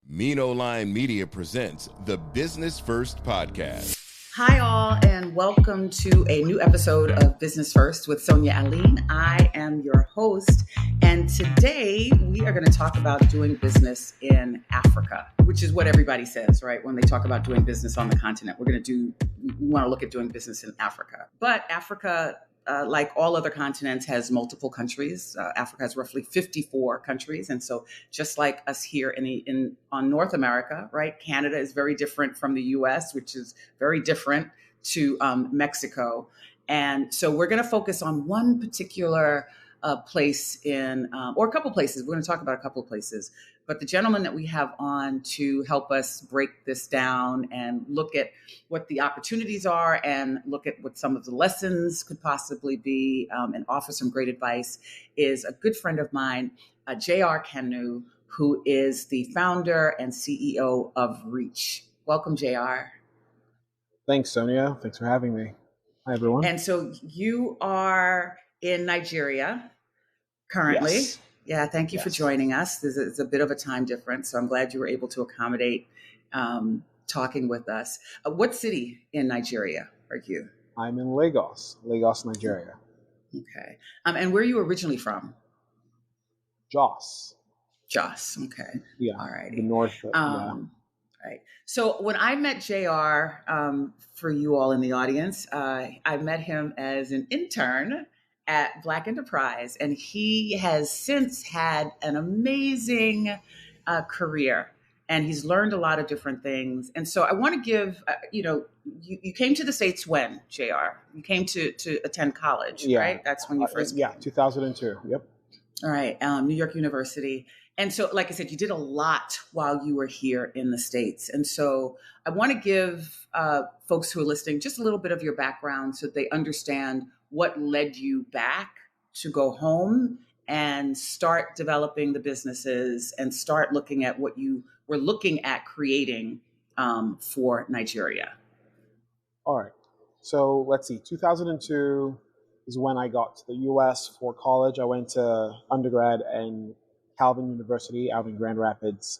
Mino Line Media presents the Business First Podcast. Hi, all, and welcome to a new episode of Business First with Sonia Aline. I am your host, and today we are going to talk about doing business in Africa, which is what everybody says, right? When they talk about doing business on the continent, we want to look at doing business in Africa. But Africa, like all other continents, has multiple countries. Africa has roughly 54 countries. And so just like us here on North America, right, Canada is very different from the US, which is very different to Mexico. And so we're going to focus on one particular place or a couple places. We're going to talk about a couple of places. But the gentleman that we have on to help us break this down and look at what the opportunities are and look at what some of the lessons could possibly be and offer some great advice is a good friend of mine, J.R. Kanu, who is the founder and CEO of Reach. Welcome, J.R. Thanks, Sonia. Thanks for having me. Hi, everyone. And so you are in Nigeria currently. Yes. Yeah, thank you for joining us. There's a bit of a time difference, so I'm glad you were able to accommodate talking with us. What city in Nigeria are you? I'm in Lagos, Nigeria. Okay. And where are you originally from? Jos. Jos, okay. Yeah. All righty. The north. Right. So when I met JR, for you all in the audience, I met him as an intern at Black Enterprise, and he has since had an amazing career, and he's learned a lot of different things. And so I want to give, you came to the States when, JR? You came to attend college, right? That's when you first came. 2002. Yep. All right, New York University. And so, like I said, you did a lot while you were here in the States. And so I want to give folks who are listening just a little bit of your background so they understand what led you back to go home and start developing the businesses and start looking at what you were looking at creating for Nigeria. All right. So let's see. 2002 is when I got to the U.S. for college. I went to undergrad in Calvin University out in Grand Rapids,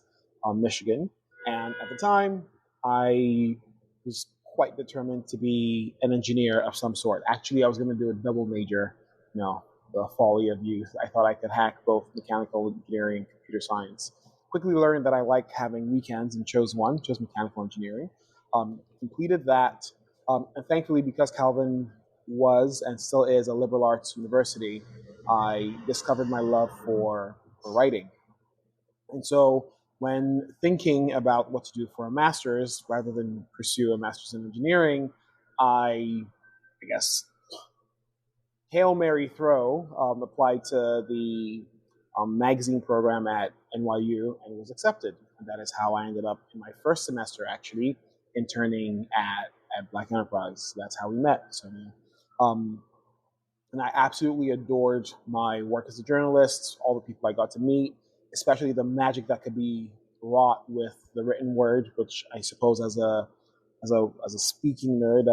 Michigan. And at the time, I was quite determined to be an engineer of some sort. Actually, I was going to do a double major, the folly of youth. I thought I could hack both mechanical engineering and computer science. Quickly learned that I like having weekends and chose mechanical engineering. Completed that. And thankfully, because Calvin was and still is a liberal arts university, I discovered my love for writing. And so when thinking about what to do for a master's, rather than pursue a master's in engineering, I guess, Hail Mary throw, applied to the magazine program at NYU and was accepted. And that is how I ended up in my first semester, actually, interning at Black Enterprise. That's how we met, Sonia. And I absolutely adored my work as a journalist, all the people I got to meet, especially the magic that could be wrought with the written word, which I suppose as a speaking nerd,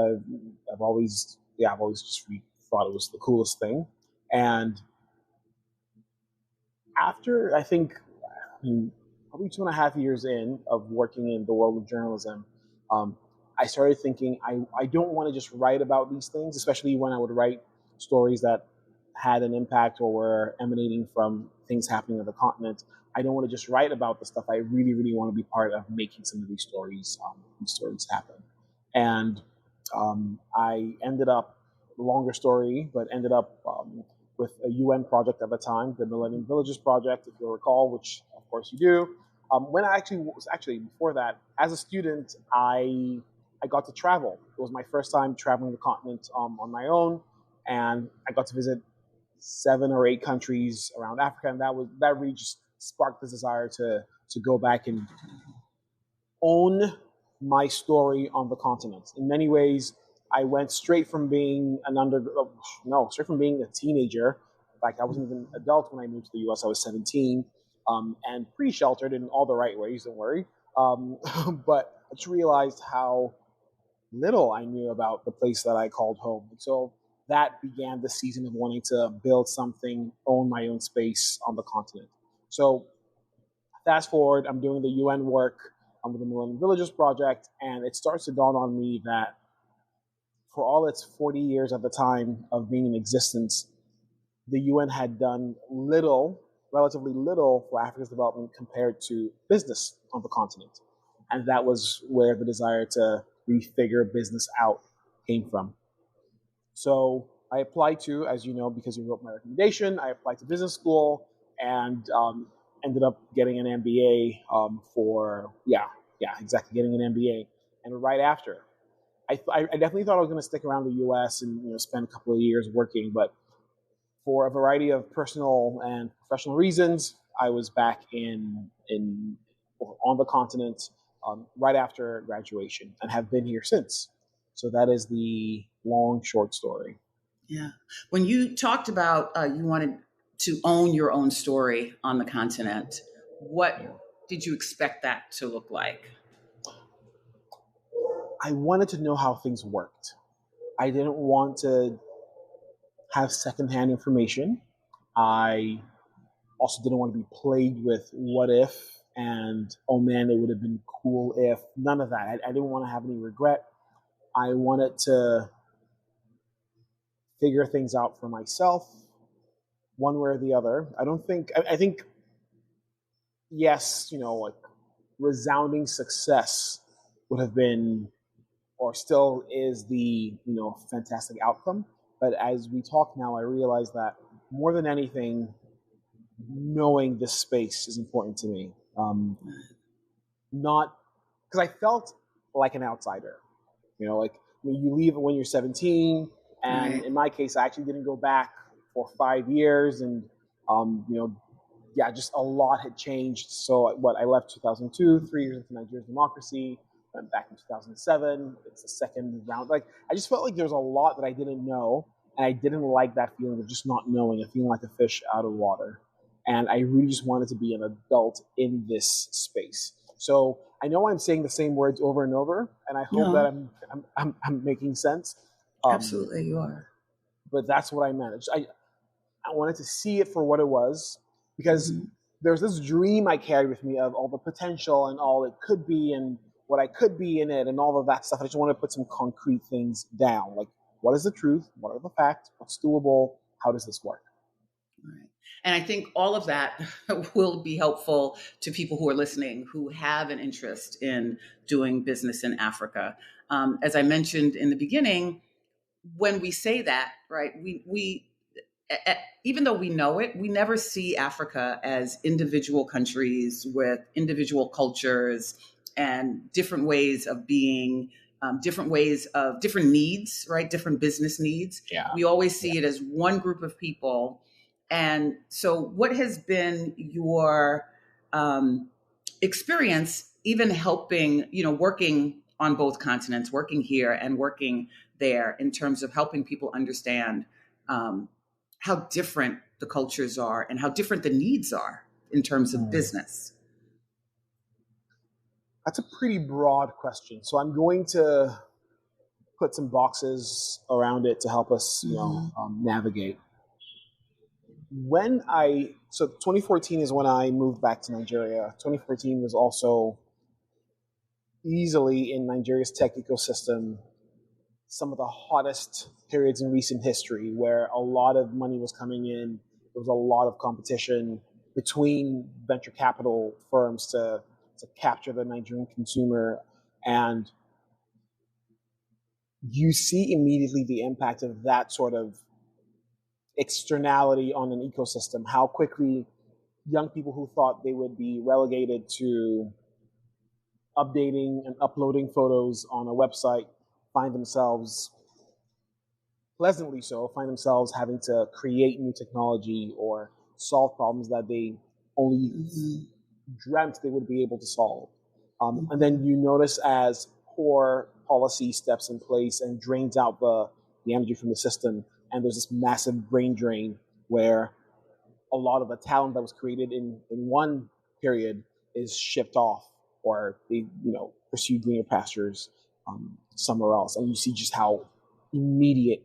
I've always just thought it was the coolest thing. And after, probably 2.5 years in of working in the world of journalism, I started thinking, I don't want to just write about these things, especially when I would write stories that had an impact or were emanating from things happening on the continent. I don't want to just write about the stuff. I really, really want to be part of making some of these stories happen. And I ended up, longer story, but ended up with a UN project at the time, the Millennium Villages Project, if you'll recall, which of course you do. When I actually before that, as a student, I got to travel. It was my first time traveling the continent on my own, and I got to visit 7 or 8 countries around Africa, and that really just sparked this desire to go back and own my story on the continent. In many ways, I went straight from being a teenager. In fact, I wasn't even an adult when I moved to the U.S. I was 17, and pre-sheltered in all the right ways. Don't worry. But I just realized how little I knew about the place that I called home, and so that began the season of wanting to build something, own my own space on the continent. So fast forward, I'm doing the UN work. I'm with the Millennium Villages Project, and it starts to dawn on me that for all its 40 years at the time of being in existence, the UN had done little, relatively little, for Africa's development compared to business on the continent. And that was where the desire to refigure business out came from. So I applied to, as you know, because you wrote my recommendation, I applied to business school and ended up getting an MBA getting an MBA. And right after, I definitely thought I was going to stick around the U.S. and spend a couple of years working, but for a variety of personal and professional reasons, I was back on the continent right after graduation and have been here since. So that is the long, short story. Yeah. When you talked about you wanted to own your own story on the continent, what did you expect that to look like? I wanted to know how things worked. I didn't want to have secondhand information. I also didn't want to be plagued with what if and, oh man, it would have been cool if. None of that. I didn't want to have any regret. I wanted to figure things out for myself, one way or the other. I think, yes, like resounding success would have been, or still is the, fantastic outcome. But as we talk now, I realize that more than anything, knowing this space is important to me. Not because I felt like an outsider, like you leave when you're 17, and Right. in my case, I actually didn't go back for 5 years, and just a lot had changed. So I left 2002, 3 years into Nigeria's democracy, went back in 2007. It's the second round. Like I just felt like there was a lot that I didn't know, and I didn't like that feeling of just not knowing, and feeling like a fish out of water. And I really just wanted to be an adult in this space. So I know I'm saying the same words over and over, and I hope that I'm making sense. Absolutely, you are. But that's what I meant. I wanted to see it for what it was, because there's this dream I carried with me of all the potential and all it could be and what I could be in it and all of that stuff. I just want to put some concrete things down. Like, what is the truth? What are the facts? What's doable? How does this work? Right. And I think all of that will be helpful to people who are listening who have an interest in doing business in Africa. As I mentioned in the beginning, when we say that, right, we even though we know it, we never see Africa as individual countries with individual cultures and different ways of being, different ways of different needs, right? Different business needs. Yeah. We always see it as one group of people. And so, what has been your experience, even helping, working on both continents, working here and working there, in terms of helping people understand how different the cultures are and how different the needs are in terms of business? That's a pretty broad question. So I'm going to put some boxes around it to help us, navigate. So 2014 is when I moved back to Nigeria. 2014 was also easily, in Nigeria's tech ecosystem, some of the hottest periods in recent history, where a lot of money was coming in. There was a lot of competition between venture capital firms to capture the Nigerian consumer. And you see immediately the impact of that sort of externality on an ecosystem, how quickly young people who thought they would be relegated to updating and uploading photos on a website find themselves, pleasantly so, find themselves having to create new technology or solve problems that they only dreamt they would be able to solve. And then you notice as poor policy steps in place and drains out the energy from the system, and there's this massive brain drain where a lot of the talent that was created in one period is shipped off, or they pursue greener pastures somewhere else. And you see just how immediate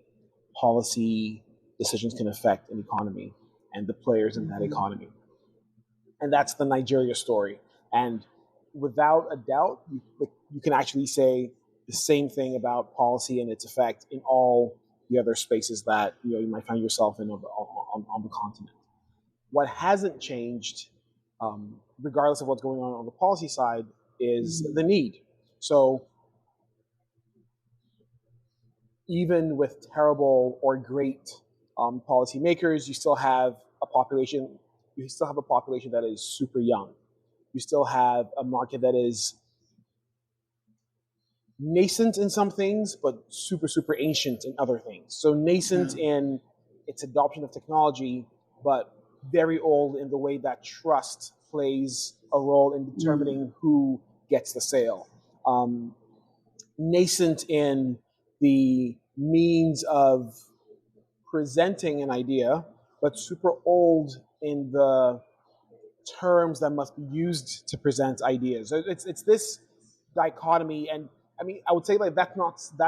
policy decisions can affect an economy and the players in that economy. And that's the Nigeria story. And without a doubt, you can actually say the same thing about policy and its effect in all the other spaces that you might find yourself in on the continent. What hasn't changed, regardless of what's going on the policy side, is the need. So even with terrible or great policymakers, you still have a population. You still have a population that is super young. You still have a market that is nascent in some things, but super ancient in other things. So nascent in its adoption of technology, but very old in the way that trust plays a role in determining who gets the sale. Nascent in the means of presenting an idea, but super old in the terms that must be used to present ideas. It's this dichotomy, and I mean, I would say like that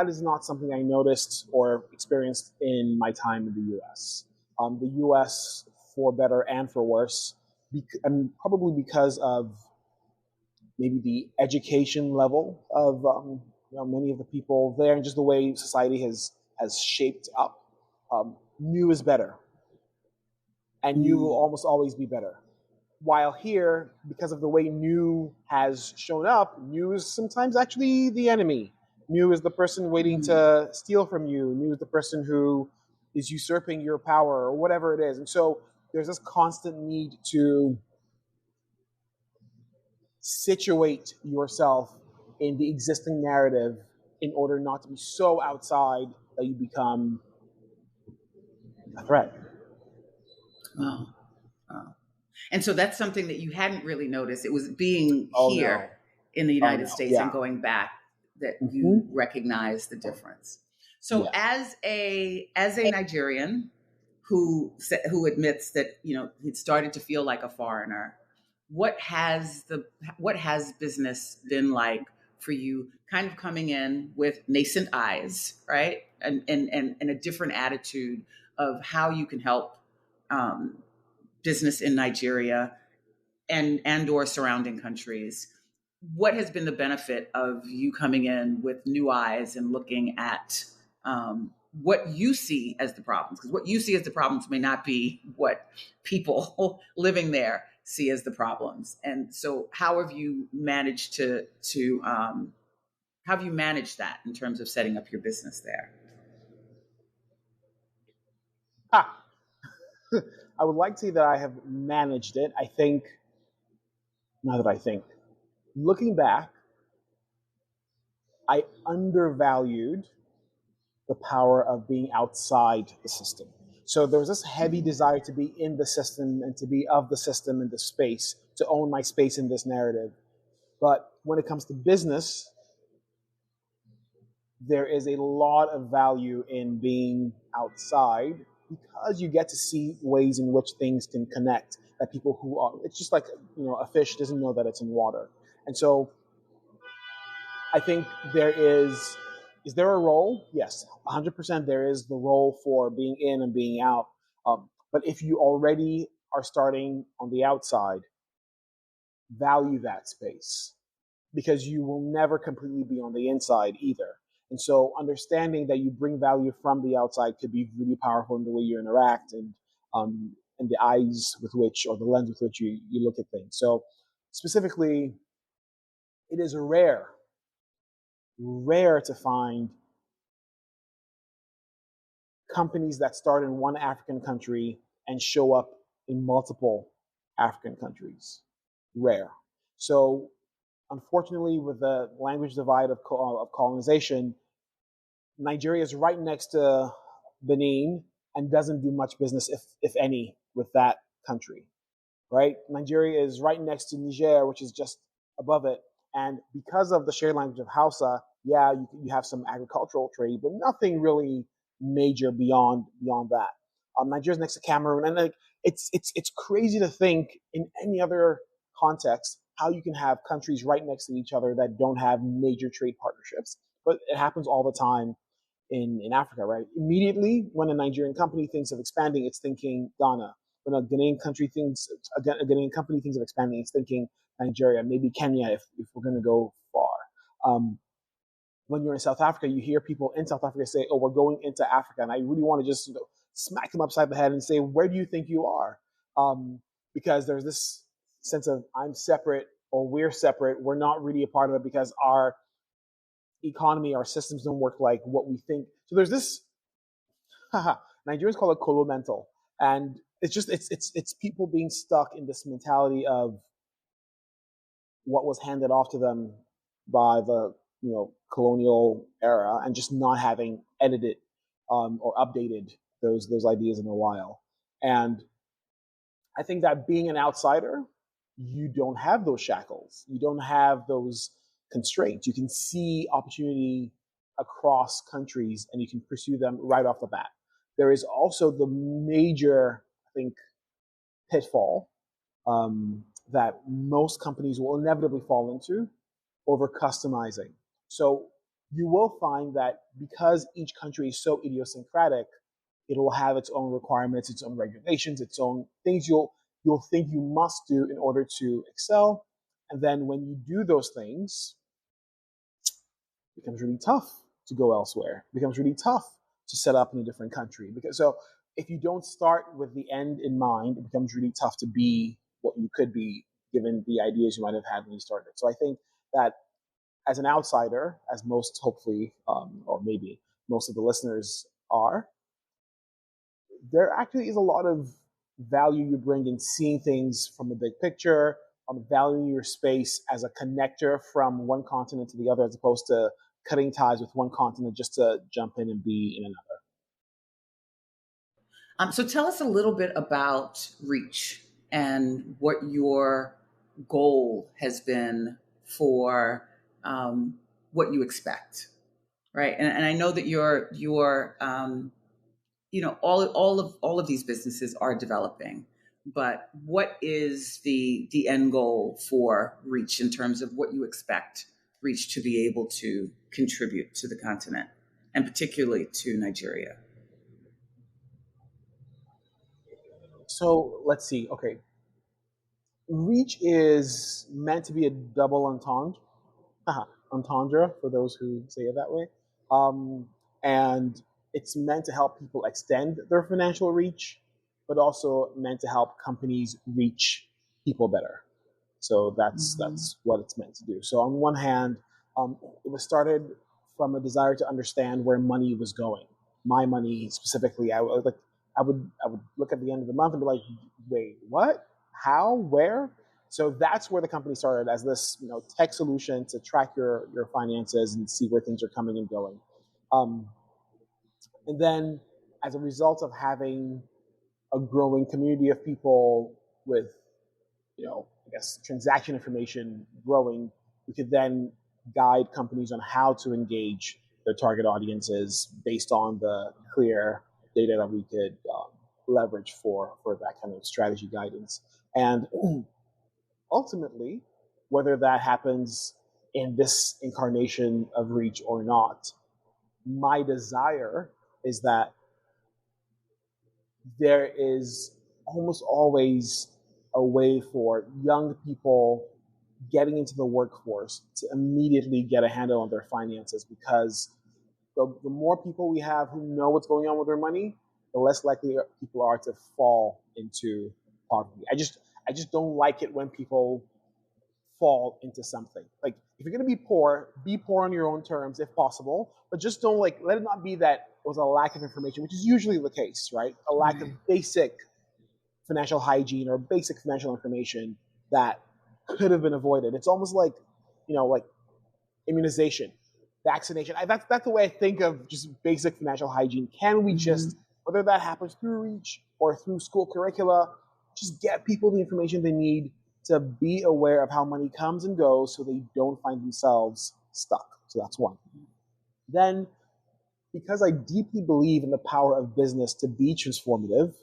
is not something I noticed or experienced in my time in the U.S. The U.S., for better and for worse, and probably because of maybe the education level of many of the people there, and just the way society has shaped up. New is better, and new will almost always be better. While here, because of the way new has shown up, new is sometimes actually the enemy. New is the person waiting to steal from you. New is the person who is usurping your power or whatever it is. And so there's this constant need to situate yourself in the existing narrative in order not to be so outside that you become a threat. Wow. And so that's something that you hadn't really noticed. It was being here in the United States and going back that you recognize the difference. So as a Nigerian who admits that he'd started to feel like a foreigner, what has business been like for you, kind of coming in with nascent eyes, right, and a different attitude of how you can help business in Nigeria and or surrounding countries? What has been the benefit of you coming in with new eyes and looking at what you see as the problems? Because what you see as the problems may not be what people living there see as the problems. And so how have you managed how have you managed that in terms of setting up your business there? I would like to say that I have managed it. Looking back, I undervalued the power of being outside the system. So there was this heavy desire to be in the system and to be of the system in the space, to own my space in this narrative. But when it comes to business, there is a lot of value in being outside because you get to see ways in which things can connect, that people who are, it's just like, a fish doesn't know that it's in water. And so I think is there a role? Yes, 100% there is the role for being in and being out. But if you already are starting on the outside, value that space, because you will never completely be on the inside either. And so understanding that you bring value from the outside could be really powerful in the way you interact and the eyes with which, or the lens with which you look at things. So specifically, it is rare to find companies that start in one African country and show up in multiple African countries. Rare. So unfortunately, with the language divide of colonization, Nigeria is right next to Benin and doesn't do much business, if any, with that country, right? Nigeria is right next to Niger, which is just above it. And because of the shared language of Hausa, you have some agricultural trade, but nothing really major beyond that. Nigeria's next to Cameroon, and it's crazy to think in any other context how you can have countries right next to each other that don't have major trade partnerships. But it happens all the time in Africa, right? Immediately when a Nigerian company thinks of expanding, it's thinking Ghana. when a Ghanaian company thinks of expanding, it's thinking Nigeria, maybe Kenya, if we're going to go far. When you're in South Africa, you hear people in South Africa say, "Oh, we're going into Africa," and I really want to just smack them upside the head and say, "Where do you think you are?" Because there's this sense of I'm separate or we're separate. We're not really a part of it because our economy, our systems don't work like what we think. So there's this. Nigerians call it "kolo mental," and it's people being stuck in this mentality of what was handed off to them by the colonial era, and just not having edited or updated those ideas in a while. And I think that being an outsider, you don't have those shackles, you don't have those constraints. You can see opportunity across countries, and you can pursue them right off the bat. There is also the major, I think, pitfall that most companies will inevitably fall into: over customizing. So you will find that because each country is so idiosyncratic, it will have its own requirements, its own regulations, its own things you'll think you must do in order to excel. And then when you do those things, it becomes really tough to go elsewhere. It becomes really tough to set up in a different country. So if you don't start with the end in mind, it becomes really tough to be what you could be given the ideas you might have had when you started. So I think that as an outsider, as most hopefully, or maybe most of the listeners are, there actually is a lot of value you bring in seeing things from the big picture, valuing your space as a connector from one continent to the other, as opposed to cutting ties with one continent just to jump in and be in another. So tell us a little bit about Reach and what your goal has been for what you expect, right? And I know that your all of these businesses are developing, but what is the end goal for Reach in terms of what you expect Reach to be able to contribute to the continent, and particularly to Nigeria? So let's see. Okay, Reach is meant to be a double entendre for those who say it that way, and it's meant to help people extend their financial reach, but also meant to help companies reach people better. So that's what it's meant to do. So on one hand, it was started from a desire to understand where money was going. My money specifically, I would look at the end of the month and be like, wait, what? How? Where? So that's where the company started, as this tech solution to track your finances and see where things are coming and going. And then, as a result of having a growing community of people with, transaction information growing, we could then guide companies on how to engage their target audiences based on the clear data that we could leverage for that kind of strategy guidance. And ultimately, whether that happens in this incarnation of Reach or not, my desire is that there is almost always a way for young people getting into the workforce to immediately get a handle on their finances, because the more people we have who know what's going on with their money, the less likely people are to fall into poverty. I just don't like it when people fall into something. Like, if you're going to be poor on your own terms if possible, but just don't let it not be that it was a lack of information, which is usually the case, right? A lack of basic financial hygiene or basic financial information that could have been avoided. It's almost like, like immunization, vaccination. That's the way I think of just basic financial hygiene. Can we just, whether that happens through Reach or through school curricula, just get people the information they need to be aware of how money comes and goes so they don't find themselves stuck. So that's one. Then, because I deeply believe in the power of business to be transformative,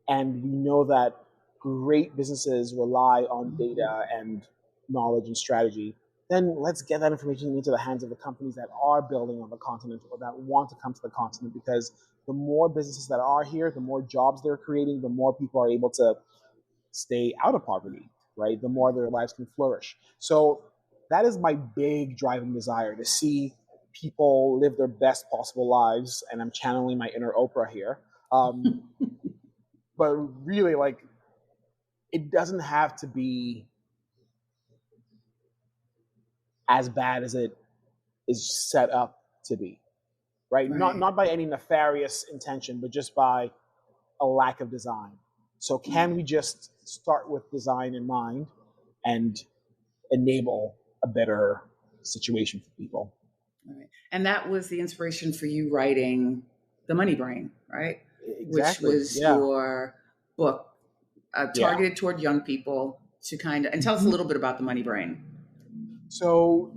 and we know that great businesses rely on data and knowledge and strategy, then let's get that information into the hands of the companies that are building on the continent or that want to come to the continent, because the more businesses that are here, the more jobs they're creating, the more people are able to stay out of poverty, right? The more their lives can flourish. So that is my big driving desire, to see people live their best possible lives. And I'm channeling my inner Oprah here. But really, like, it doesn't have to be as bad as it is set up to be, right? Not by any nefarious intention, but just by a lack of design. So can we just start with design in mind and enable a better situation for people? Right. And that was the inspiration for you writing The Money Brain, right? Exactly. Which was your book targeted toward young people to kind of, and tell us a little bit about The Money Brain. So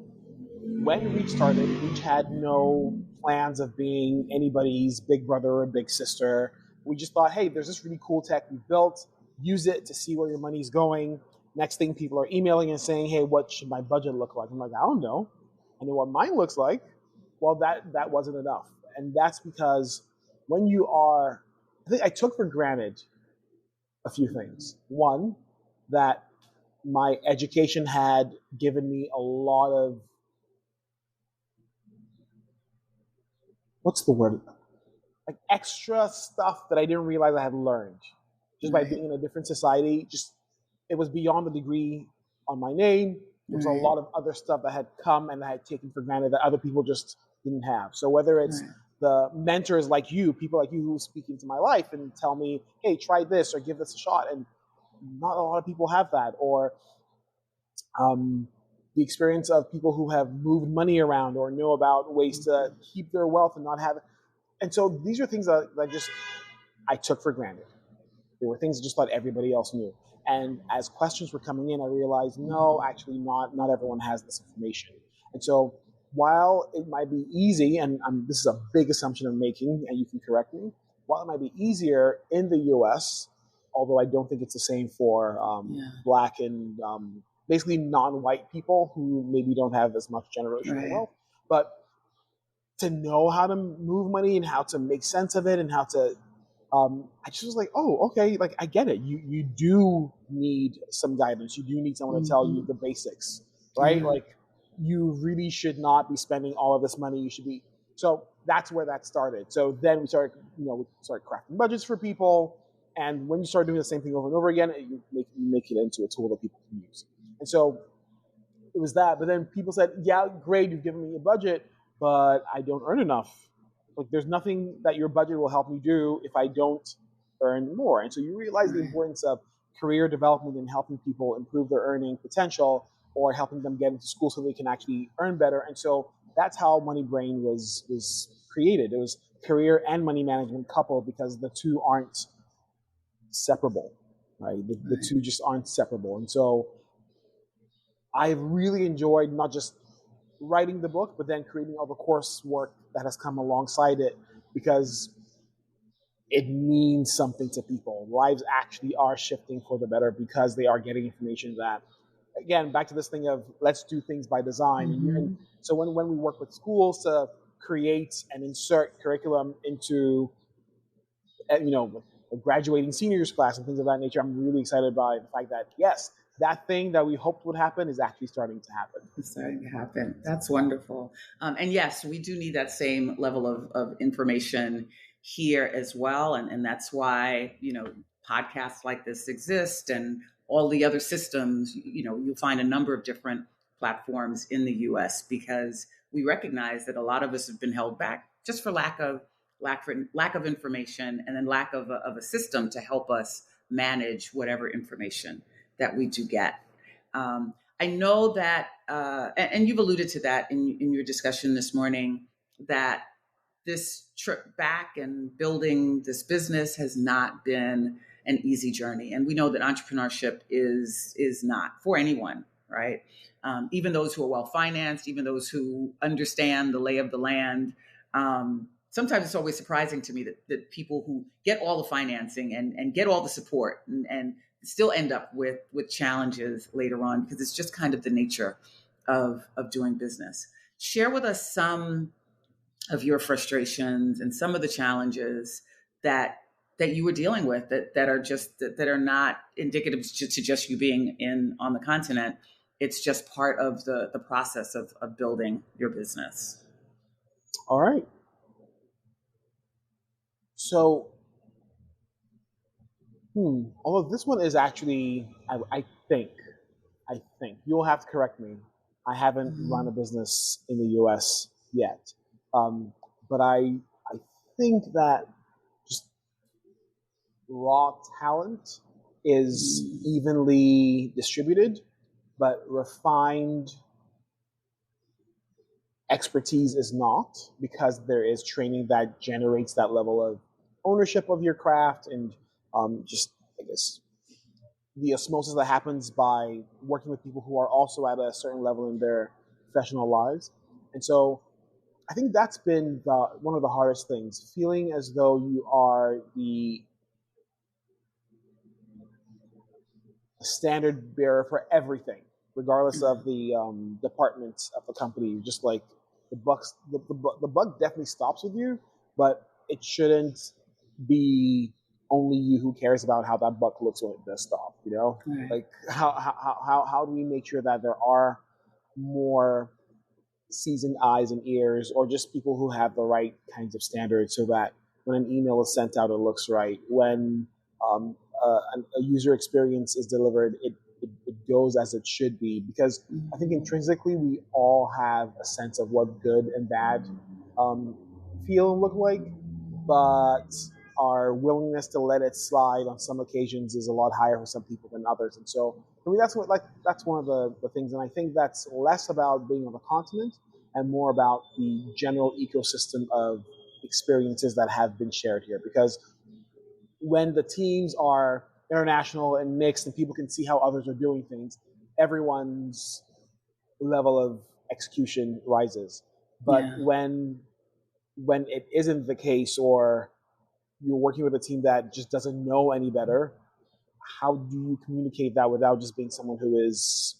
when Reach started, Reach had no plans of being anybody's big brother or big sister. We just thought, hey, there's this really cool tech we built. Use it to see where your money's going. Next thing, people are emailing and saying, hey, what should my budget look like? I'm like, I don't know. I know what mine looks like. Well, that wasn't enough. And that's because when you are, I think I took for granted a few things. One, that my education had given me a lot of, what's the word? Like extra stuff that I didn't realize I had learned just by being in a different society. Just, it was beyond the degree on my name. There was a lot of other stuff that had come and I had taken for granted that other people just didn't have. So whether it's the mentors like you, people like you who speak into my life and tell me, hey, try this or give this a shot. And not a lot of people have that. Or the experience of people who have moved money around or know about ways to keep their wealth and not have it. And so these are things that I took for granted. There were things I just thought everybody else knew. And as questions were coming in, I realized, no, actually not everyone has this information. And so while it might be easy, and this is a big assumption I'm making, and you can correct me, while it might be easier in the US, although I don't think it's the same for Black and basically non-white people who maybe don't have as much generational wealth, but to know how to move money and how to make sense of it and how to, I just was like, oh, okay, like I get it. You do need some guidance. You do need someone to tell you the basics, right? Like you really should not be spending all of this money. You should be. So that's where that started. So then we started crafting budgets for people. And when you start doing the same thing over and over again, you make it into a tool that people can use. And so it was that. But then people said, yeah, great, you've given me a budget, but I don't earn enough. Like there's nothing that your budget will help me do if I don't earn more. And so you realize the importance of career development and helping people improve their earning potential or helping them get into school so they can actually earn better. And so that's how Money Brain was created. It was career and money management coupled because the two aren't separable, right? The two just aren't separable. And so I've really enjoyed not just writing the book, but then creating all the coursework that has come alongside it because it means something to people. Lives actually are shifting for the better because they are getting information that, again, back to this thing of let's do things by design. And so when we work with schools to create and insert curriculum into, a graduating seniors class and things of that nature, I'm really excited by the fact that, yes, that thing that we hoped would happen is actually starting to happen. It's starting to happen. That's wonderful. And yes, we do need that same level of information here as well. And that's why, podcasts like this exist and all the other systems, you'll find a number of different platforms in the US because we recognize that a lot of us have been held back just for lack of information and then lack of a system to help us manage whatever information that we do get. I know that, and you've alluded to that in your discussion this morning, that this trip back and building this business has not been an easy journey. And we know that entrepreneurship is not for anyone, right? Even those who are well-financed, even those who understand the lay of the land. Sometimes it's always surprising to me that people who get all the financing and get all the support and still end up with challenges later on because it's just kind of the nature of doing business. Share with us some of your frustrations and some of the challenges that you were dealing with that are just that are not indicative to just you being in on the continent. It's just part of the process of building your business. All right. So, although this one is actually, I think you'll have to correct me. I haven't run a business in the U.S. yet, but I think that just raw talent is evenly distributed, but refined expertise is not, because there is training that generates that level of ownership of your craft and just, I guess, the osmosis that happens by working with people who are also at a certain level in their professional lives. And so I think that's been one of the hardest things, feeling as though you are the standard bearer for everything, regardless of the department of the company. You're just like, the buck definitely stops with you, but it shouldn't be only you who cares about how that buck looks when it does stop. Right. Like how do we make sure that there are more seasoned eyes and ears, or just people who have the right kinds of standards, so that when an email is sent out, it looks right. When a user experience is delivered, it goes as it should be. Because I think intrinsically we all have a sense of what good and bad feel and look like, but our willingness to let it slide on some occasions is a lot higher for some people than others. And so for me, that's one of the things. And I think that's less about being on the continent and more about the general ecosystem of experiences that have been shared here. Because when the teams are international and mixed and people can see how others are doing things, everyone's level of execution rises. But when it isn't the case, or you're working with a team that just doesn't know any better, how do you communicate that without just being someone who is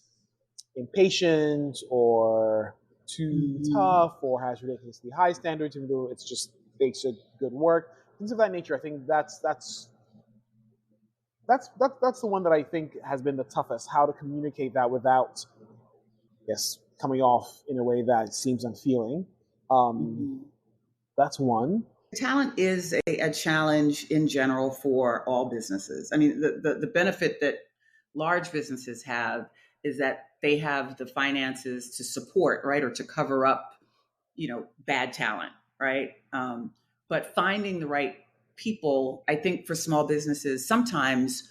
impatient or too tough or has ridiculously high standards, even though it's just basic good work, things of that nature? I think that's the one that I think has been the toughest. How to communicate that without, coming off in a way that seems unfeeling. That's one. Talent is a challenge in general for all businesses. I mean, the benefit that large businesses have is that they have the finances to support, right, or to cover up, bad talent, right? But finding the right people, I think for small businesses, sometimes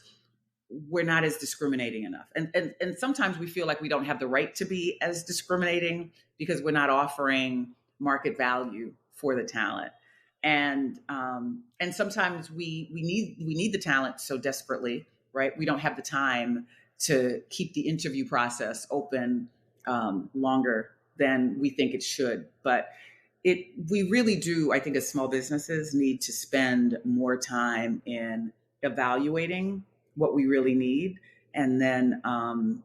we're not as discriminating enough. And sometimes we feel like we don't have the right to be as discriminating because we're not offering market value for the talent. And sometimes we need the talent so desperately, right? We don't have the time to keep the interview process open longer than we think it should. But we really do, I think, as small businesses, need to spend more time in evaluating what we really need, and then and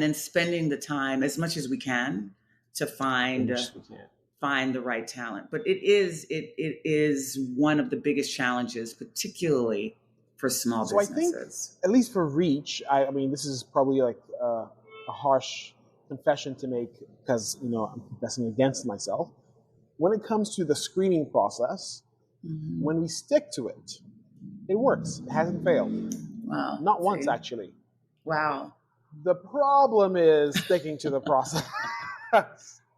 then spending the time as much as we can to find the right talent. But it is one of the biggest challenges, particularly for small businesses. I think, at least for Reach, I mean, this is probably like a harsh confession to make, because I'm confessing against myself. When it comes to the screening process, when we stick to it, it works. It hasn't failed. Wow. Not once, actually. Wow. The problem is sticking to the process,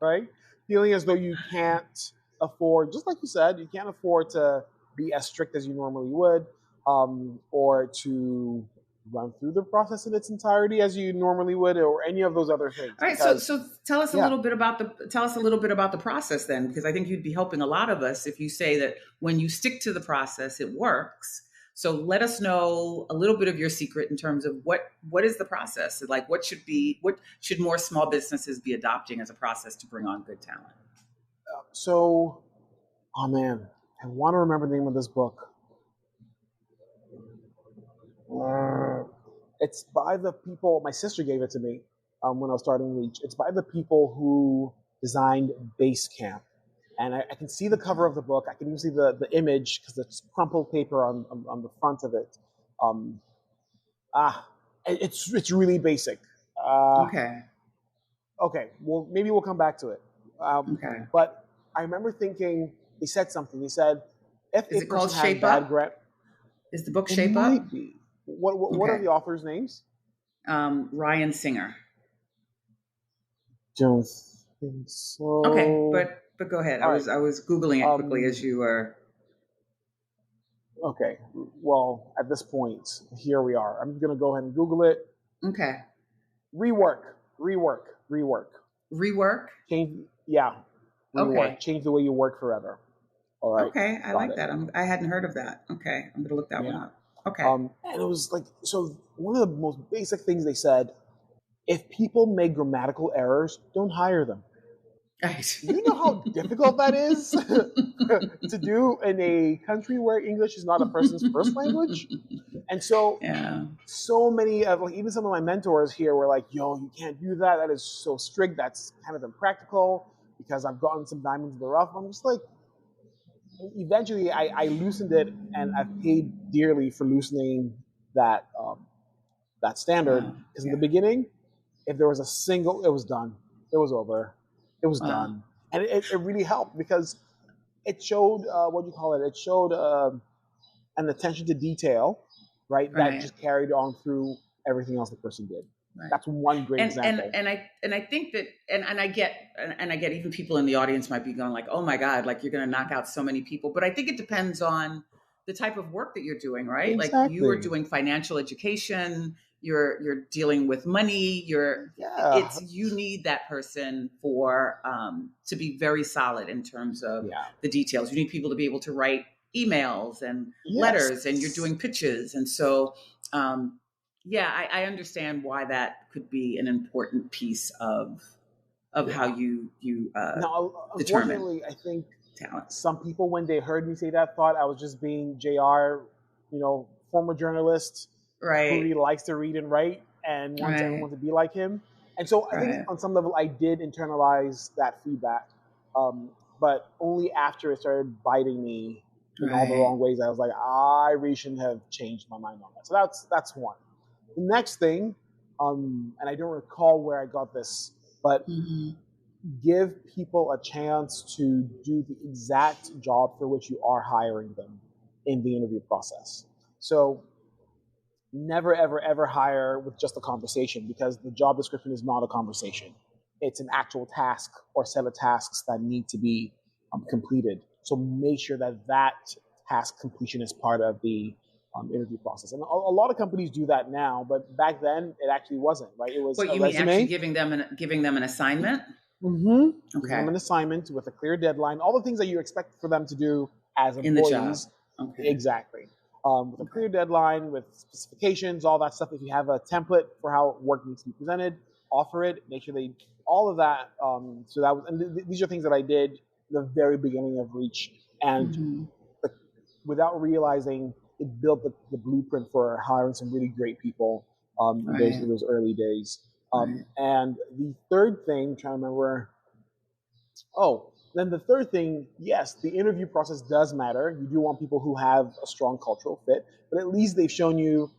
right? Feeling as though you can't afford, just like you said, you can't afford to be as strict as you normally would, or to run through the process in its entirety as you normally would, or any of those other things. All right, so tell us a little bit about the process then, because I think you'd be helping a lot of us if you say that when you stick to the process, it works. So let us know a little bit of your secret in terms of what is the process? Like, what should more small businesses be adopting as a process to bring on good talent? Oh man, I want to remember the name of this book. It's by the people, my sister gave it to me. when I was starting Reach. It's by the people who designed Basecamp. And I can see the cover of the book. I can even see the image because it's crumpled paper on the front of it. Um, it's really basic. Okay. Okay, well, maybe we'll come back to it. Okay. But I remember thinking, they said something. They said, if Is a it called person has Shape bad Up? grammar, Is the book it Shape Up? might be. What are Okay. the authors' names? Ryan Singer. Don't think so. Okay, but go ahead. All I right. was Googling it quickly as you were. Okay. Well, at this point, here we are. I'm going to go ahead and Google it. Okay. Rework. Rework? Change. Yeah. Rework. Okay. Change the way you work forever. All right. Okay, I Got like it. that. I hadn't heard of that. Okay, I'm gonna look that one Yeah. up. Okay. And it was like, so one of the most basic things they said, if people make grammatical errors, don't hire them. Right. You know how difficult that is to do in a country where English is not a person's first language? And so, Yeah. so many of, like, even some of my mentors here were like, yo, you can't do that. That is so strict. That's kind of impractical, because I've gotten some diamonds in the rough. I'm just like, eventually I loosened it, and I've paid dearly for loosening that that standard. Wow. Because in the beginning, if there was a single, it was done. It was over. It was done. And it really helped, because it showed, what do you call it? It showed an attention to detail, right? That just carried on through everything else the person did. Right. That's one great example. And I think that and I get even people in the audience might be going like, oh my God, like you're going to knock out so many people. But I think it depends on the type of work that you're doing, right? Exactly. Like you are doing financial education, you're dealing with money, you need that person for to be very solid in terms of the details. You need people to be able to write emails and letters, and you're doing pitches, and so. I understand why that could be an important piece of how you now, unfortunately, I think talent. Some people, when they heard me say that, thought I was just being JR, former journalist, who really likes to read and write and wants everyone to be like him. And so I think on some level I did internalize that feedback, but only after it started biting me in all the wrong ways. I was like, I really shouldn't have changed my mind on that. So that's one. The next thing, and I don't recall where I got this, but give people a chance to do the exact job for which you are hiring them in the interview process. So never, ever, ever hire with just a conversation, because the job description is not a conversation. It's an actual task or set of tasks that need to be completed. So make sure that task completion is part of the interview process. And a lot of companies do that now, but back then it actually wasn't, right? It was But you mean actually giving them an assignment? Mm-hmm. Okay. Giving them an assignment with a clear deadline, all the things that you expect for them to do as employees. In the job. Okay. Exactly. With a clear deadline, with specifications, all that stuff. If you have a template for how work needs to be presented, offer it. Make sure all of that. So that was, and these are things that I did in the very beginning of Reach, and without realizing, it built the blueprint for hiring some really great people in those early days. And the third thing, I'm trying to remember. Then the third thing, yes, the interview process does matter. You do want people who have a strong cultural fit, but at least they've shown you,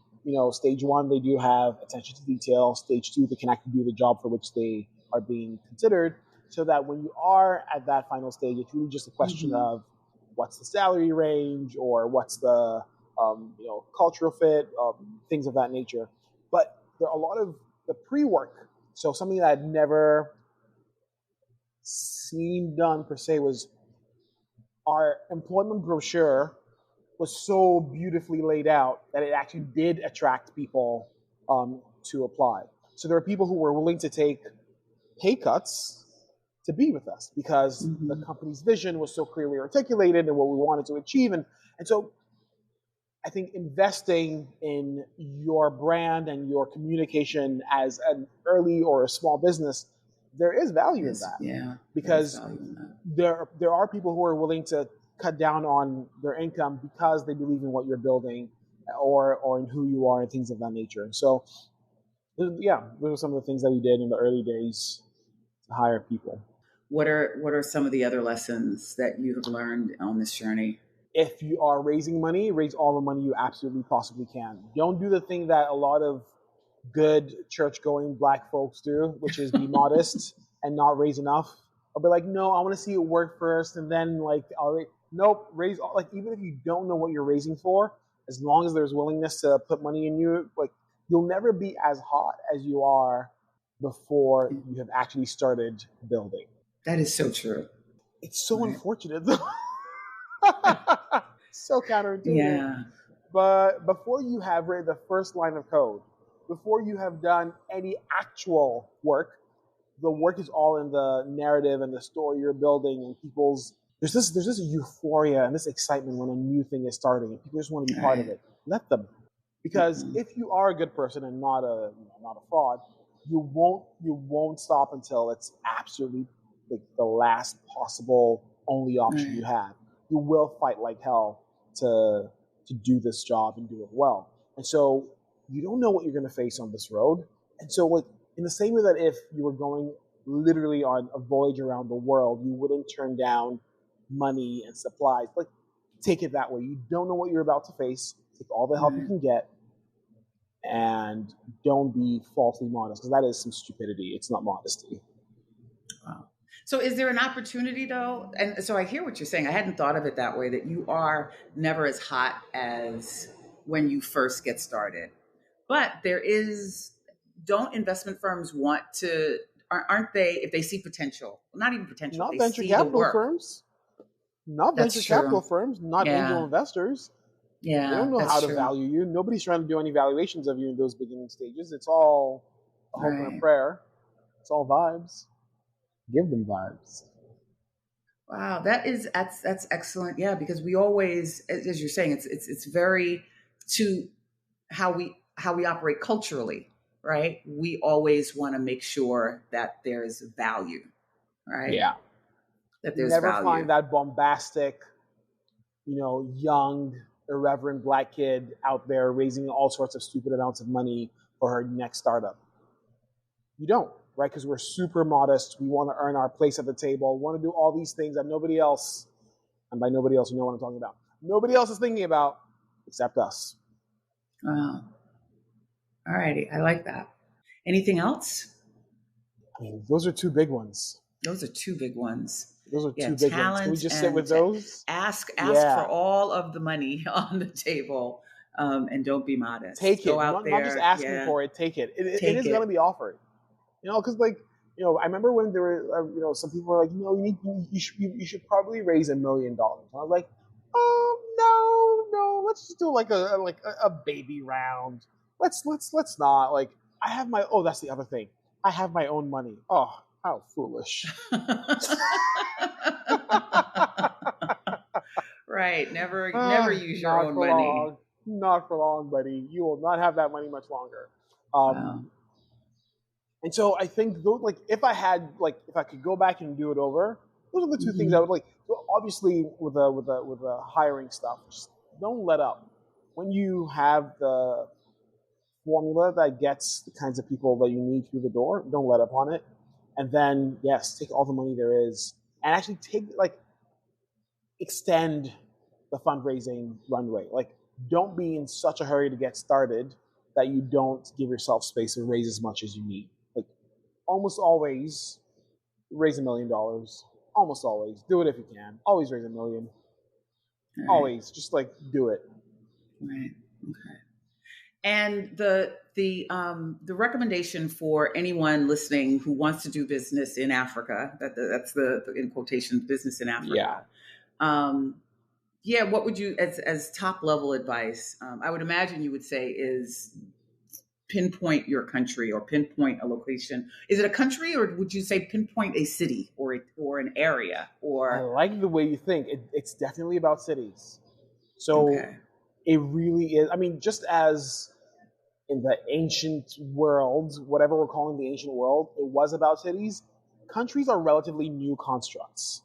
stage one, they do have attention to detail. Stage two, they can actually do the job for which they are being considered, so that when you are at that final stage, it's really just a question of what's the salary range, or what's the cultural fit, things of that nature. But there are a lot of the pre-work. So something that I'd never seen done per se was our employment brochure was so beautifully laid out that it actually did attract people to apply. So there are people who were willing to take pay cuts to be with us, because the company's vision was so clearly articulated and what we wanted to achieve. And so I think investing in your brand and your communication as an early or a small business, there is value in that. Yeah. Because there are people who are willing to cut down on their income because they believe in what you're building, or in who you are, and things of that nature. So those are some of the things that we did in the early days to hire people. What are some of the other lessons that you have learned on this journey? If you are raising money, raise all the money you absolutely possibly can. Don't do the thing that a lot of good church-going black folks do, which is be modest and not raise enough. I'll be like, no, I want to see it work first, and then like, nope, raise all. Like, even if you don't know what you're raising for, as long as there's willingness to put money in you, like, you'll never be as hot as you are before you have actually started building. That is so true. It's so unfortunate, though. So counterintuitive. Yeah. But before you have read the first line of code, before you have done any actual work, the work is all in the narrative and the story you're building, and people's there's this euphoria and this excitement when a new thing is starting, and people just want to be part of it. Let them, because if you are a good person and not a fraud, you won't stop until it's absolutely like the last possible only option you have. You will fight like hell to do this job and do it well. And so you don't know what you're going to face on this road. And so, like, in the same way that if you were going literally on a voyage around the world, you wouldn't turn down money and supplies. Like, take it that way. You don't know what you're about to face. Take all the help you can get, and don't be falsely modest, because that is some stupidity. It's not modesty. Wow. So is there an opportunity, though? And so I hear what you're saying. I hadn't thought of it that way, that you are never as hot as when you first get started. But don't investment firms want to, aren't they, if they see potential, not even potential, Not they venture see capital the work. firms. Not That's venture true. capital firms, not angel investors. Yeah, they don't know that's how true. to value you. Nobody's trying to do any valuations of you in those beginning stages. It's all a hope and a prayer. It's all vibes. Give them vibes. Wow, that's excellent. Yeah, because we always, as you're saying, it's very to how we operate culturally, right? We always want to make sure that there's value, right? Yeah. That there's Never value. find that bombastic, young, irreverent black kid out there raising all sorts of stupid amounts of money for her next startup. You don't, right? Because we're super modest. We want to earn our place at the table. We want to do all these things that nobody else, and by nobody else, you know what I'm talking about, nobody else is thinking about except us. Wow. All righty. I like that. Anything else? I mean, those are two big ones. Those are two big ones. Those are two big ones. Can we just sit with those? Ask for all of the money on the table, and don't be modest. Take Go it. out Not just asking for it. Take it. It is going to be offered. Because I remember when there were, some people were like, you should probably raise $1 million. And I was like, no, let's just do like a baby round. Let's not. Like, that's the other thing. I have my own money. Oh, how foolish. Right. Never use your own money. Long. Not for long, buddy. You will not have that money much longer. Wow. And so I think, if I could go back and do it over, those are the two things I would like. So obviously, with the hiring stuff, just don't let up. When you have the formula that gets the kinds of people that you need through the door, don't let up on it. And then, yes, take all the money there is, and actually extend the fundraising runway. Like, don't be in such a hurry to get started that you don't give yourself space to raise as much as you need. Like, almost always raise $1 million. Almost always. Do it if you can. Always raise $1 million. Right. Always. Just do it. Right. Okay. And the recommendation for anyone listening who wants to do business in Africa, that's the in quotation, business in Africa. Yeah. What would you, as top level advice, I would imagine you would say is pinpoint your country or pinpoint a location. Is it a country, or would you say pinpoint a city or an area? Or I like the way you think. It's definitely about cities. So it really is. I mean, just as in the ancient world, whatever we're calling the ancient world, it was about cities. Countries are relatively new constructs,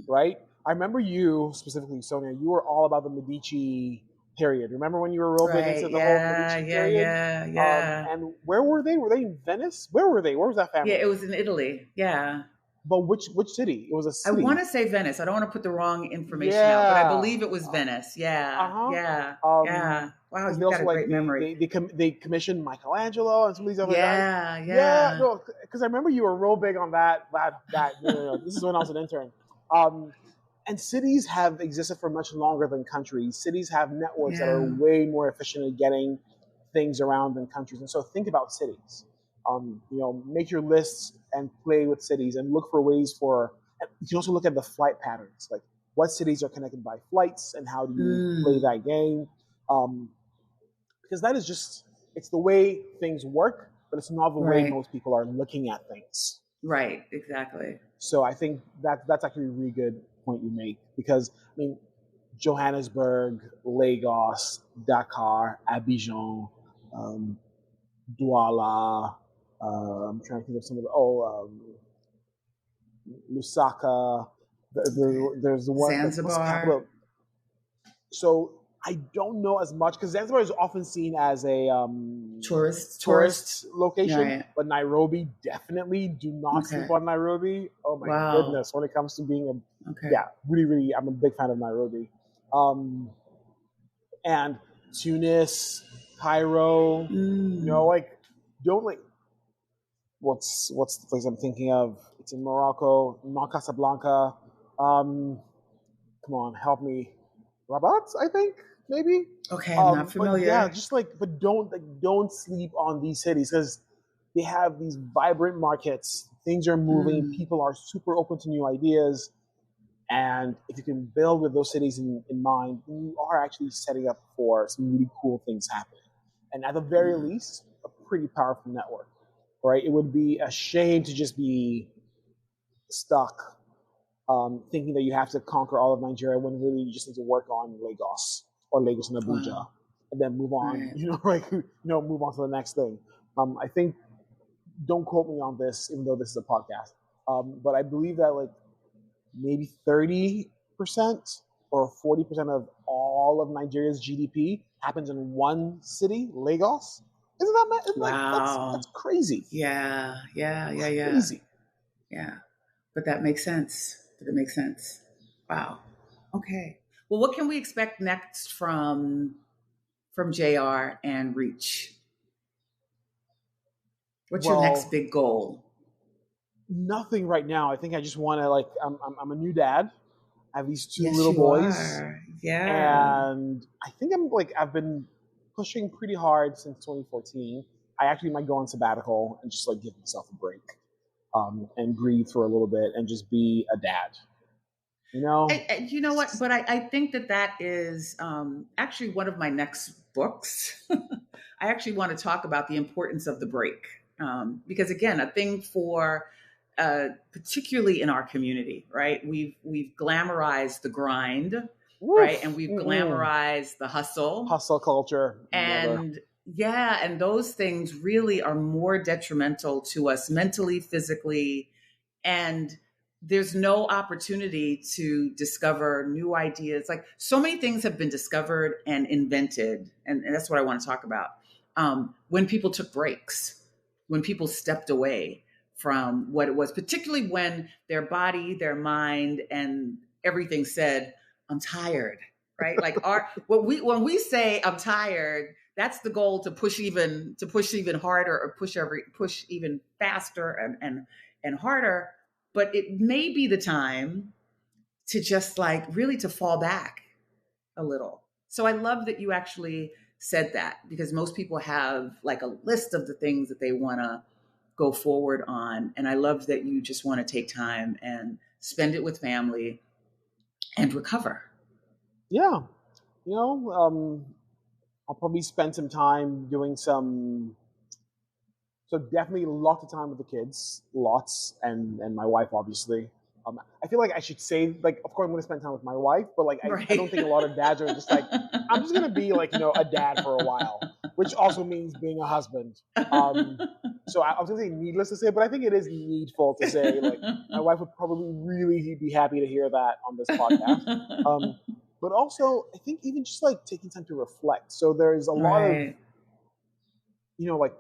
right? I remember you specifically, Sonia. You were all about the Medici period. Remember when you were real big Right. into the whole Yeah. Medici Yeah. period? Yeah. Yeah. And where were they? Were they in Venice? Where were they? Where was that Yeah. family? It was in Italy. Yeah. But which city? It was a I want city. to say Venice. I don't want to put the wrong information out, but I Yeah. believe it was Venice. Yeah. Uh-huh. Yeah. Yeah. Wow. Because they You've got also a like great memory. they commissioned Michelangelo and some of these other guys. Yeah. Yeah, Yeah. no, because I remember you were real big on that. This is when I was an intern. And cities have existed for much longer than countries. Cities have networks that are Yeah. way more efficient at getting things around than countries. And so think about cities. Make your lists and play with cities and look for ways for. You can also look at the flight patterns, like what cities are connected by flights and how do you play Mm. that game. Because that is just, it's the way things work, but it's not the way Right. most people are looking at things. Right. Exactly. So I think that's actually a really good point you make, because I mean, Johannesburg, Lagos, Dakar, Abidjan, Douala. I'm trying to think of some of Lusaka. Okay. There's the one, like, what's the capital? Zanzibar. So I don't know as much, because Zanzibar is often seen as a tourist location, Right. but Nairobi, definitely do not Okay. sleep on Nairobi. Oh my Wow. goodness, when it comes to being Okay. really, really, I'm a big fan of Nairobi. And Tunis, Cairo, don't like, what's the place I'm thinking of? It's in Morocco, not Casablanca. Come on, help me. Rabat, I think, maybe. Okay. I'm not But familiar. yeah, but don't sleep on these cities, because they have these vibrant markets. Things are moving. People are super open to new ideas. And if you can build with those cities in mind, you are actually setting up for some really cool things happening. And at the very least, a pretty powerful network, right? It would be a shame to just be stuck thinking that you have to conquer all of Nigeria, when really you just need to work on Lagos or Lagos and Abuja, Wow. and then move on. Right. Move on to the next thing. I think, don't quote me on this, even though this is a podcast, but I believe that like maybe 30% or 40% of all of Nigeria's GDP happens in one city, Lagos. Isn't that Wow. that's crazy? Yeah. Crazy. Yeah. But that makes sense. Wow. Okay. Well, what can we expect next from JR and Reach? What's your next big goal? Nothing right now. I think I just want to I'm a new dad. I have these two Yes, little you boys. are. Yeah. And I think I've been pushing pretty hard since 2014. I actually might go on sabbatical and just give myself a break, and breathe for a little bit and just be a dad. You know what? But I think that is actually one of my next books. I actually want to talk about the importance of the break, because again, a thing for particularly in our community, right? We've glamorized the grind, right, and we've glamorized the hustle culture, and and those things really are more detrimental to us mentally, physically, and there's no opportunity to discover new ideas. Like, so many things have been discovered and invented, and that's what I want to talk about. When people took breaks, when people stepped away from what it was, particularly when their body, their mind, and everything said, "I'm tired." Right? Like when we say "I'm tired," that's the goal, to push even harder, or push even faster and harder. But it may be the time to just really to fall back a little. So I love that you actually said that, because most people have a list of the things that they want to go forward on. And I love that you just want to take time and spend it with family and recover. Yeah. I'll probably spend some time doing so definitely lots of time with the kids, lots, and my wife, obviously. I feel like I should say, of course I'm going to spend time with my wife, but I don't think a lot of dads are just I'm just going to be a dad for a while, which also means being a husband. So I was going to say needless to say, but I think it is needful to say, my wife would probably really be happy to hear that on this podcast. but also I think even just like taking time to reflect. So there's a lot of, Right. like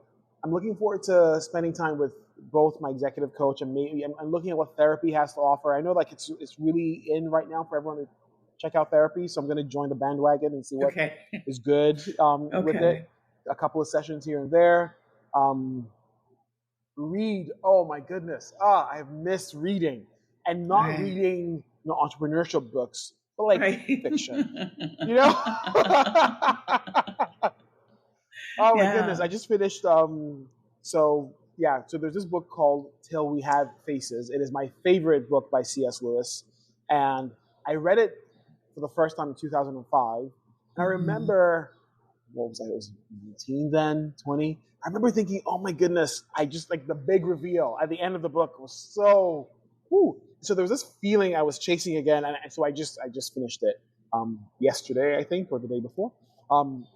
I'm looking forward to spending time with both my executive coach and maybe I'm looking at what therapy has to offer. I know like it's really in right now for everyone to check out therapy, so I'm going to join the bandwagon and see what Okay. is good with it. Okay. A couple of sessions here and there. Read. Oh my goodness. I've missed reading, and not Right. reading entrepreneurship books, but like Right. fiction. You know. Oh my goodness! Yeah. I just finished. So yeah. So there's this book called "Till We Have Faces." It is my favorite book by C.S. Lewis, and I read it for the first time in 2005. And I Mhm. remember, what was I? I was 19 then, 20. I remember thinking, oh my goodness! I just like the big reveal at the end of the book was so. Whew. So there was this feeling I was chasing again, and so I just finished it yesterday, I think, or the day before. Um,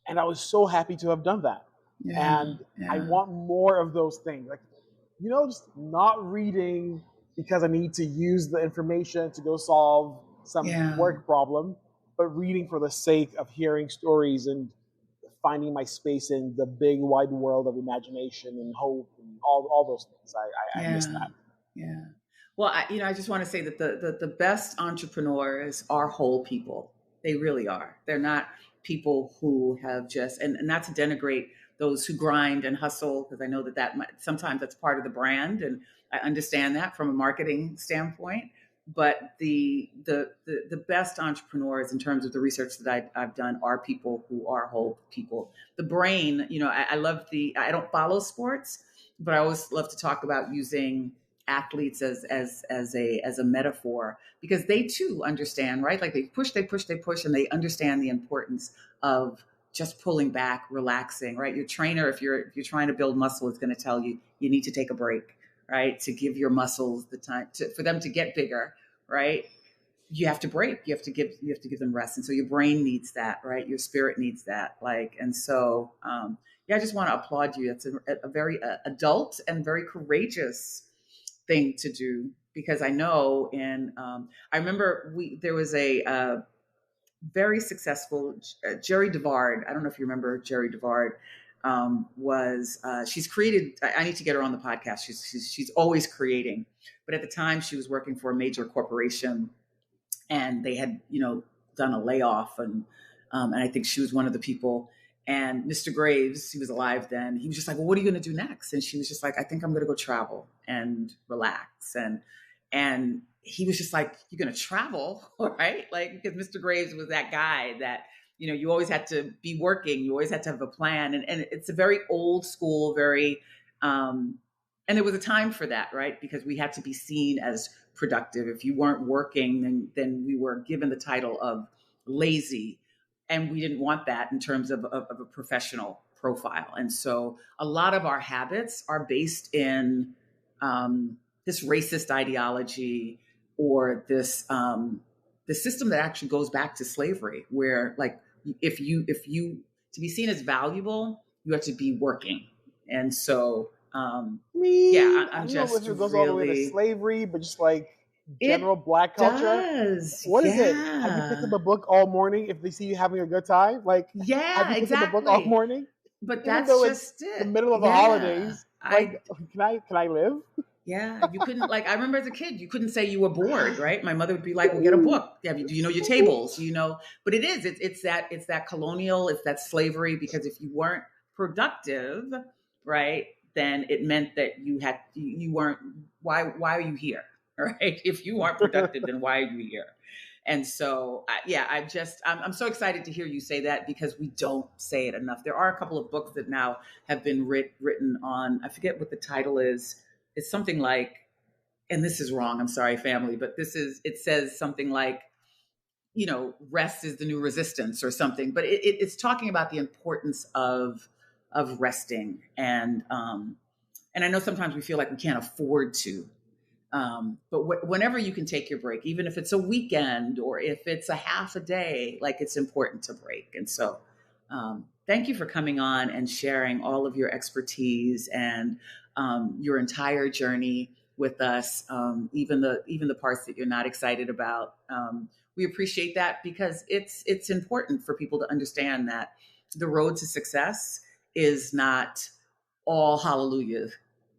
and I was so happy to have done that. Yeah. And I Yeah. want more of those things. Like, just not reading because I need to use the information to go solve some Yeah. work problem, but reading for the sake of hearing stories and finding my space in the big wide world of imagination and hope and all those things. I miss Yeah. that. Yeah. Well, I just want to say that the best entrepreneurs are whole people. They really are. They're not people who have just, and not to denigrate those who grind and hustle, because I know that sometimes that's part of the brand. And I understand that from a marketing standpoint. But the best entrepreneurs in terms of the research that I've done are people who are whole people. The brain, I love I don't follow sports, but I always love to talk about using athletes as a metaphor, because they too understand, right? Like they push, and they understand the importance of just pulling back, relaxing, right? Your trainer, if you're trying to build muscle, is going to tell you you need to take a break, right? To give your muscles the time for them to get bigger, right? You have to break. You have to give them rest, and so your brain needs that, right? Your spirit needs that, and so yeah, I just want to applaud you. It's a very adult and very courageous thing to do, because I know I remember there was a very successful Jerry Devard. I don't know if you remember Jerry Devard. Was She's created? I need to get her on the podcast. She's always creating, but at the time she was working for a major corporation, and they had done a layoff, and I think she was one of the people. And Mr. Graves, he was alive then, he was just like, well, what are you going to do next? And she was just like, I think I'm going to go travel and relax. And he was just like, you're going to travel? Right? Like, because Mr. Graves was that guy that you always had to be working, you always had to have a plan, and it's a very old school, very and there was a time for that, right? Because we had to be seen as productive. If you weren't working, then we were given the title of lazy, and we didn't want that in terms of a professional profile. And so a lot of our habits are based in this racist ideology, or this system that actually goes back to slavery, where like if you to be seen as valuable, you have to be working. And so I yeah, mean, I I'm don't know if just it goes all the way to really. slavery, but just like It general black culture. does. What is it? Have you picked up Yeah. a book all morning if they see you having a good time? Like, have Yeah, you picked up a book all exactly. morning? But Even that's though it's just the it. middle of the Yeah. holidays, like, can I live? Yeah, you couldn't, like, I remember as a kid, you couldn't say you were bored, right? My mother would be like, well, get a book. Do you know your tables? But it's that colonial, it's that slavery, because if you weren't productive, right, then it meant that you weren't, why are you here? Right? If you weren't productive, then why are you here? And so, yeah, I'm so excited to hear you say that, because we don't say it enough. There are a couple of books that now have been written on, I forget what the title is. It's something like, and this is wrong, I'm sorry, family, but it says something like, rest is the new resistance or something. But it's talking about the importance of resting. And I know sometimes we feel like we can't afford to. But whenever you can take your break, even if it's a weekend or if it's a half a day, like, it's important to break. And so, thank you for coming on and sharing all of your expertise and your entire journey. with us, even the parts that you're not excited about. We appreciate that because it's important for people to understand that the road to success is not all hallelujah.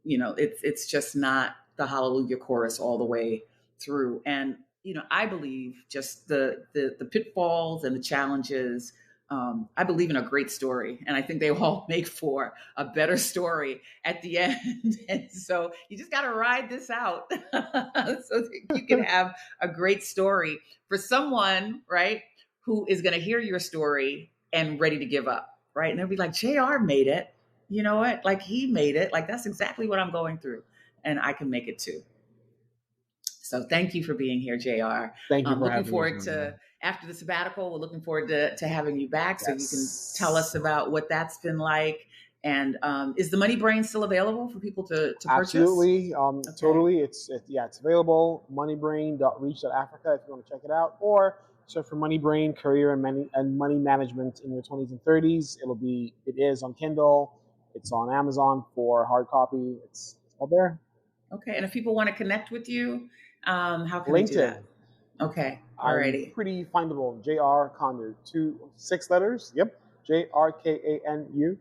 It's just not the hallelujah chorus all the way through. And I believe just the pitfalls and the challenges. I believe in a great story, and I think they all make for a better story at the end. And so you just got to ride this out so that you can have a great story for someone, right, who is going to hear your story and ready to give up, right? And they'll be like, JR made it. You know what? Like he made it. Like that's exactly what I'm going through, and I can make it too. So thank you for being here, JR. Thank you for looking having forward me. to after the sabbatical. We're looking forward to having you back, so you can Yes. tell us about what that's been like. And is the Money Brain still available for people to purchase? Absolutely, totally. It's available. Moneybrain.reach.africa if you want to check it out, or search for Money Brain Career and Money Management in Your 20s and 30s. It is on Kindle. It's on Amazon for hard copy. It's all there. Okay, and if people want to connect with you, how can LinkedIn. they do that? Okay, alrighty. I'm pretty findable. JR Kanu, 6 letters. Yep, JRKANU.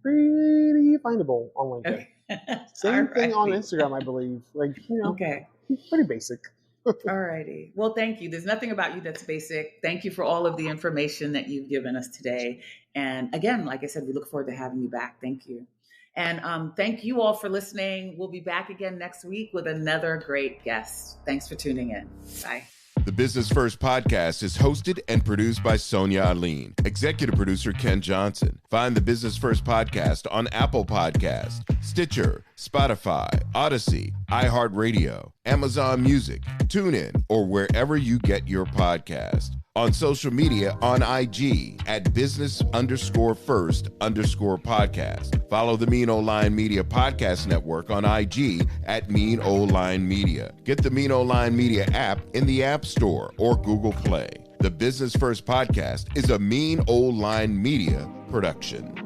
Pretty findable on LinkedIn. Okay. Same thing on Instagram, I believe. Okay. Pretty basic. Alrighty. Well, thank you. There's nothing about you that's basic. Thank you for all of the information that you've given us today. And again, like I said, we look forward to having you back. Thank you. And thank you all for listening. We'll be back again next week with another great guest. Thanks for tuning in. Bye. The Business First podcast is hosted and produced by Sonia Aline. Executive producer Ken Johnson. Find the Business First podcast on Apple Podcasts, Stitcher, Spotify, Odyssey, iHeartRadio, Amazon Music, TuneIn, or wherever you get your podcast. On social media on IG at business_first_podcast. Follow the Mean Old Line Media Podcast Network on IG at Mean Old Line Media. Get the Mean Old Line Media app in the App Store or Google Play. The Business First podcast is a Mean Old Line Media production.